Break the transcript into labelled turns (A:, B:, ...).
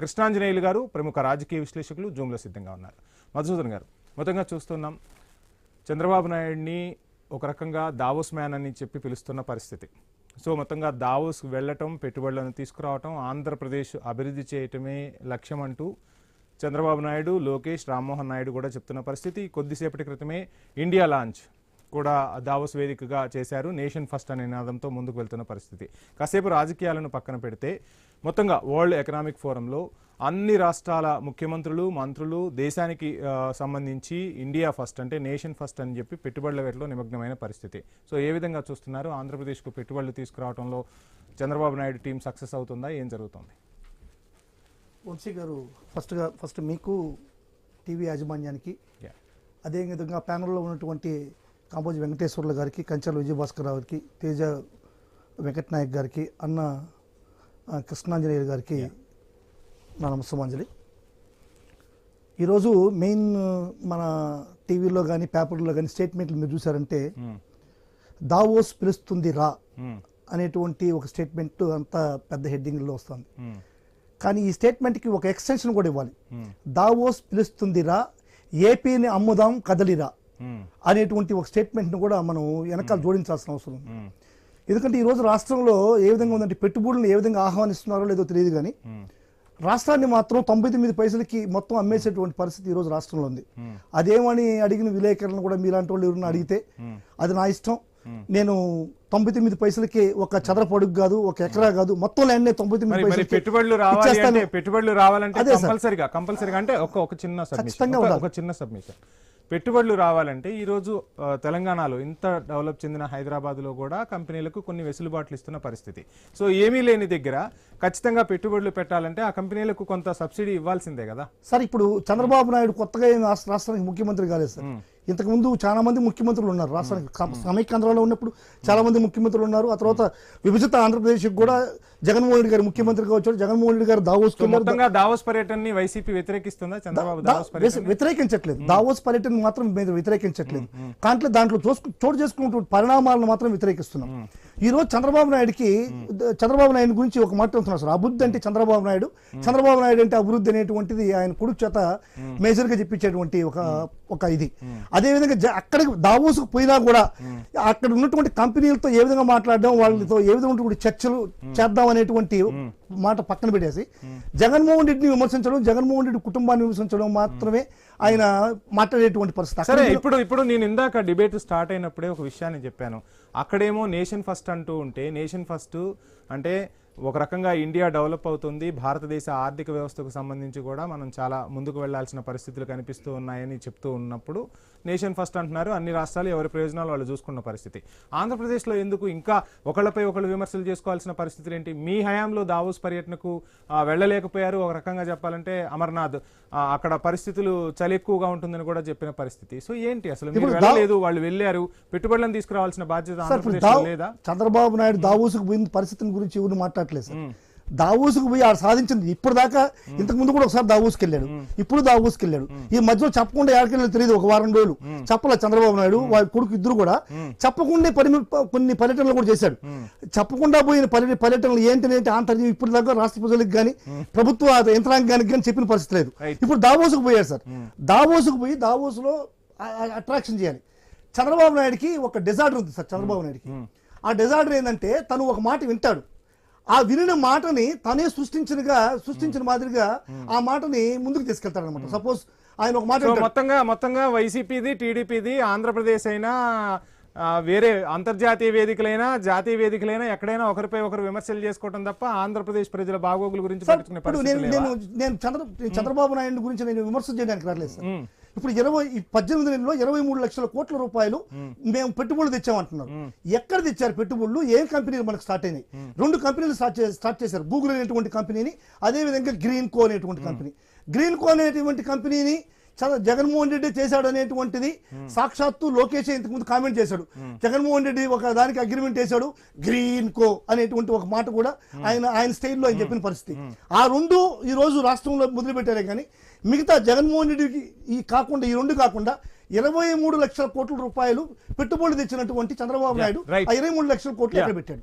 A: కృష్ణాంజనేయులు గారు ప్రముఖ రాజకీయ విశ్లేషకులు జూమ్లో సిద్ధంగా ఉన్నారు. మధుసూదన్ గారు, మొత్తంగా చూస్తున్నాం చంద్రబాబు నాయుడిని ఒక రకంగా దావోస్ మ్యాన్ అని చెప్పి పిలుస్తున్న పరిస్థితి. సో మొత్తంగా దావోస్కి వెళ్ళటం, పెట్టుబడులను తీసుకురావటం, ఆంధ్రప్రదేశ్ అభివృద్ధి చేయటమే లక్ష్యం అంటూ చంద్రబాబు నాయుడు, లోకేష్, రామ్మోహన్ నాయుడు కూడా చెప్తున్న పరిస్థితి. కొద్దిసేపటి క్రితమే ఇండియా లాంచ్ కూడా దావోస్ వేదికగా చేశారు. నేషన్ ఫస్ట్ అనే నినాదంతో ముందుకు వెళ్తున్న పరిస్థితి. కాసేపు రాజకీయాలను పక్కన పెడితే మొత్తంగా వరల్డ్ ఎకనామిక్ ఫోరంలో అన్ని రాష్ట్రాల ముఖ్యమంత్రులు, మంత్రులు దేశానికి సంబంధించి ఇండియా ఫస్ట్ అంటే నేషన్ ఫస్ట్ అని చెప్పి పెట్టుబడుల వేటలో నిమగ్నమైన పరిస్థితి. సో ఏ విధంగా చూస్తున్నారు? ఆంధ్రప్రదేశ్కు పెట్టుబడులు తీసుకురావడంలో చంద్రబాబు నాయుడు టీం సక్సెస్ అవుతుందా? ఏం జరుగుతుంది?
B: వంశీ గారు, ఫస్ట్ మీకు, టీవీ యాజమాన్యానికి, అదేవిధంగా ప్యానల్లో ఉన్నటువంటి కాంబోజీ వెంకటేశ్వర్ల గారికి, కంచర్ల విజయభాస్కర్ రావు గారికి, తేజ వెంకటనాయక్ గారికి, అన్న కృష్ణాంజనేయులు గారికి నా నమస్సమాంజలి. ఈరోజు మెయిన్ మన టీవీలో కానీ పేపర్లో కానీ స్టేట్మెంట్లు మీరు చూసారంటే దావోస్ పిలుస్తుంది రా అనేటువంటి ఒక స్టేట్మెంట్ అంత పెద్ద హెడ్డింగ్లో వస్తుంది. కానీ ఈ స్టేట్మెంట్కి ఒక ఎక్స్టెన్షన్ కూడా ఇవ్వాలి. దావోస్ పిలుస్తుంది రా, ఏపీని అమ్ముదాం కదలిరా అనేటువంటి ఒక స్టేట్మెంట్ను కూడా మనం వెనకాల జోడించాల్సిన అవసరం ఉంది. ఎందుకంటే ఈరోజు రాష్ట్రంలో ఏ విధంగా ఉందంటే పెట్టుబడులను ఏ విధంగా ఆహ్వానిస్తున్నారో లేదో తెలియదు, కానీ రాష్ట్రాన్ని మాత్రం 99 పైసలకి మొత్తం అమ్మేసేటువంటి పరిస్థితి ఈరోజు రాష్ట్రంలో ఉంది. అదేమని అడిగిన విలేకరులను కూడా మీలాంటి వాళ్ళు ఎవరైనా అడిగితే అది నా ఇష్టం, నేను 99 పైసలకి ఒక చదరపు అడుగు కాదు, ఒక ఎకరా కాదు, మొత్తం ల్యాండ్ 99 పైసలకి
A: పెట్టుబడులు రావాలంటే కంపల్సరీగా అంటే ఒక చిన్న సబ్మిషన్. పెట్టుబడులు రావాలంటే ఈరోజు తెలంగాణలో ఇంత డెవలప్ చెందిన హైదరాబాద్లో కూడా కంపెనీలకు కొన్ని వెసులుబాట్లు ఇస్తున్న పరిస్థితి. సో ఏమీ లేని దగ్గర ఖచ్చితంగా పెట్టుబడులు పెట్టాలంటే ఆ కంపెనీలకు కొంత సబ్సిడీ ఇవ్వాల్సిందే కదా
B: సార్. ఇప్పుడు చంద్రబాబు నాయుడు కొత్తగా రాష్ట్రానికి ముఖ్యమంత్రి కాలేదు సార్. ఇంతకుముందు చాలా మంది ముఖ్యమంత్రులు ఉన్నారు రాష్ట్రానికి. సమైక్యాంధ్రలో ఉన్నప్పుడు చాలా మంది ముఖ్యమంత్రులు ఉన్నారు. ఆ తర్వాత విభజిత ఆంధ్రప్రదేశ్కి కూడా జగన్మోహన్ రెడ్డి గారు ముఖ్యమంత్రిగా వచ్చారు. జగన్మోహన్ రెడ్డి గారు
A: దావోస్ పర్యటనని వైసీపీ వ్యతిరేకిస్తుందా? చంద్రబాబు
B: వ్యతిరేకించట్లేదు, దావోస్ పర్యటన మాత్రం మేము వ్యతిరేకించట్లేదు. కానీ దాంట్లో చోటు చేసుకున్నటువంటి పరిణామాలను మాత్రం వ్యతిరేకిస్తున్నాం. ఈ రోజు చంద్రబాబు నాయుడు గురించి ఒక మాట అంటున్నారు సార్. అభివృద్ధి అంటే చంద్రబాబు నాయుడు అంటే అభివృద్ధి అనేటువంటిది ఆయన కొడుకు చేత మేజర్ గా చెప్పించేటువంటి ఒక ఇది. అదేవిధంగా అక్కడికి దావోసుకు పోయినా కూడా అక్కడ ఉన్నటువంటి కంపెనీలతో ఏ విధంగా మాట్లాడడం, వాళ్ళతో ఏ విధంగా చర్చలు చేద్దాం అనేటువంటి మాట పక్కన పెట్టేసి జగన్మోహన్ రెడ్డిని విమర్శించడం, జగన్మోహన్ రెడ్డి కుటుంబాన్ని విమర్శించడం మాత్రమే ఆయన మాట్లాడేటువంటి పరిస్థితి.
A: ఇప్పుడు నేను ఇందాక డిబేట్ స్టార్ట్ అయినప్పుడే ఒక విషయాన్ని చెప్పాను. అక్కడేమో నేషన్ ఫస్ట్ అంటూ ఉంటే, నేషన్ ఫస్ట్ అంటే ఒక రకంగా ఇండియా డెవలప్ అవుతుంది, భారతదేశ ఆర్థిక వ్యవస్థకు సంబంధించి కూడా మనం చాలా ముందుకు వెళ్లాల్సిన పరిస్థితులు కనిపిస్తూ ఉన్నాయని చెప్తూ ఉన్నప్పుడు నేషన్ ఫస్ట్ అంటున్నారు. అన్ని రాష్ట్రాలు ఎవరి ప్రయోజనాలు వాళ్ళు చూసుకున్న పరిస్థితి. ఆంధ్రప్రదేశ్లో ఎందుకు ఇంకా ఒకళ్ళపై ఒకళ్ళు విమర్శలు చేసుకోవాల్సిన పరిస్థితులు ఏంటి? మీ హయాంలో దావోస్ పర్యటనకు వెళ్ళలేకపోయారు. ఒక రకంగా చెప్పాలంటే అమర్నాథ్ అక్కడ పరిస్థితులు చలి ఎక్కువగా ఉంటుందని కూడా చెప్పిన పరిస్థితి. సో ఏంటి అసలు మీరు వెళ్ళలేదు, వాళ్ళు వెళ్ళారు, పెట్టుబడులను తీసుకురావాల్సిన బాధ్యత ఆంధ్రప్రదేశ్లో లేదా?
B: చంద్రబాబు నాయుడు దావోసుకు పోయిన పరిస్థితిని గురించి ఎవరు మాట్లాడలేదు సార్. దావోసుకు పోయి ఆడ సాధించింది ఇప్పుడు దాకా, ఇంతకు ముందు కూడా ఒకసారి దావోసుకు వెళ్ళాడు, ఇప్పుడు దావోసుకు వెళ్ళాడు. ఈ మధ్యలో చెప్పకుండా ఎక్కడికి తెలియదు, ఒక వారం రోజులు చెప్పలే చంద్రబాబు నాయుడు వాళ్ళ కొడుకు ఇద్దరు కూడా చెప్పకుండా కొన్ని పర్యటనలు కూడా చేశాడు. చెప్పకుండా పోయిన పర్యటనలు ఏంటనేది ఆంతర్యం ఇప్పుడు దాకా రాష్ట్ర ప్రజలకు కానీ ప్రభుత్వ యంత్రాంగానికి కానీ చెప్పిన పరిస్థితి లేదు. ఇప్పుడు దావోసుకు పోయాడు సార్. దావోసుకు పోయి దావోసులో అట్రాక్షన్ చేయాలి. చంద్రబాబు నాయుడికి ఒక డిజార్డర్ ఉంది సార్. చంద్రబాబు నాయుడికి ఆ డిజార్డర్ ఏంటంటే తను ఒక మాట వింటాడు, ఆ వినిన మాటని తనే సృష్టించిన మాదిరిగా ఆ మాటని ముందుకు తీసుకెళ్తాడు అనమాట. సపోజ్ ఆయన ఒక మాట
A: మొత్తంగా వైసీపీది, టీడీపీది, ఆంధ్రప్రదేశ్ అయినా వేరే అంతర్జాతీయ వేదికలైనా జాతీయ వేదికలైనా ఎక్కడైనా ఒకరిపై ఒకరు విమర్శలు చేసుకోవడం తప్ప ఆంధ్రప్రదేశ్ ప్రజల బాగోగుల గురించి
B: నేను చంద్రబాబు నాయుడు గురించి నేను విమర్శ చేయడానికి రాలేదు సార్. ఇప్పుడు 18 నెలలో 23 లక్షల కోట్ల రూపాయలు మేము పెట్టుబడులు తెచ్చామంటున్నారు. ఎక్కడ తెచ్చారు పెట్టుబడులు? ఏ కంపెనీలు మనకు స్టార్ట్ అయినాయి? 2 కంపెనీలు స్టార్ట్ చేశారు. గూగుల్ అనేటువంటి కంపెనీని, అదేవిధంగా గ్రీన్ కో అనేటువంటి కంపెనీ. గ్రీన్ కో అనేటువంటి కంపెనీని జగన్మోహన్ రెడ్డి చేశాడు అనేటువంటిది సాక్షాత్తు లోకేష్ ఇంతకుముందు కామెంట్ చేశాడు. జగన్మోహన్ రెడ్డి ఒక దానికి అగ్రిమెంట్ చేశాడు, గ్రీన్ కో అనేటువంటి ఒక మాట కూడా ఆయన స్టైల్లో ఆయన చెప్పిన పరిస్థితి. ఆ రెండు ఈ రోజు రాష్ట్రంలో మొదలు పెట్టారే కానీ మిగతా జగన్మోహన్ రెడ్డికి ఈ రెండు కాకుండా 23 లక్షల కోట్ల రూపాయలు పెట్టుబడులు తెచ్చినటువంటి చంద్రబాబు నాయుడు 23 లక్షల కోట్లు ఎక్కడ పెట్టాడు?